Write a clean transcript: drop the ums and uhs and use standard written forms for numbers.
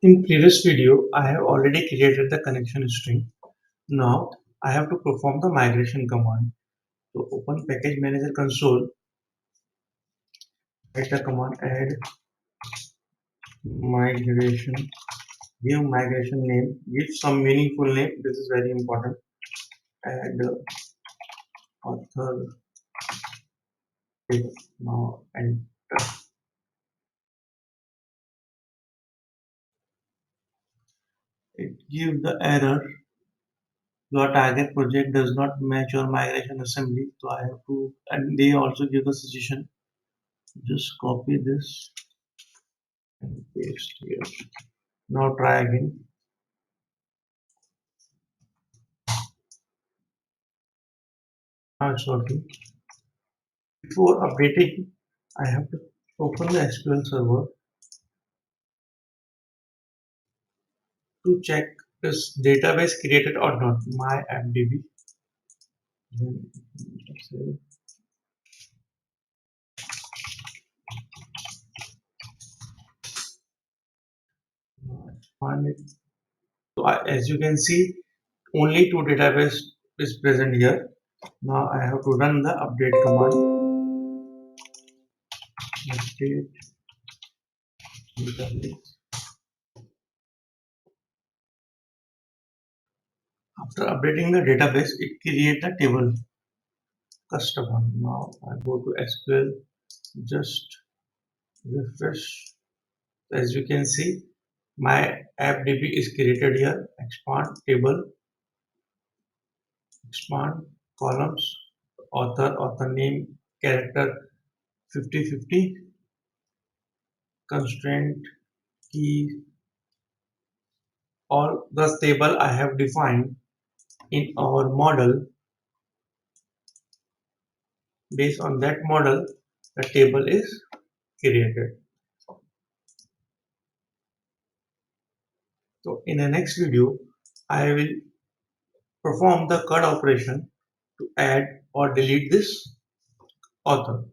In previous video, I have already created the connection string. Now I have to perform the migration command. So open package manager console, write the command add migration, give migration name, give some meaningful name. This is very important. Add author now and it gives the error. Your target project does not match your migration assembly. So I have to, and they also give the suggestion. Just copy this and paste here. Now try again. Now it's working. Before updating, I have to open the SQL server to check this database created or not. My MDB. Then find it. So as you can see, only two database is present here. Now I have to run the update command. Update database. After updating the database, it creates a table custom one. Now I go to SQL, just refresh. As you can see, my app DB is created here. Expand table, expand columns, author name, character 50/50, constraint key, all the table I have defined in our model. Based on that model, the table is created. So in the next video, I will perform the cut operation to add or delete this author.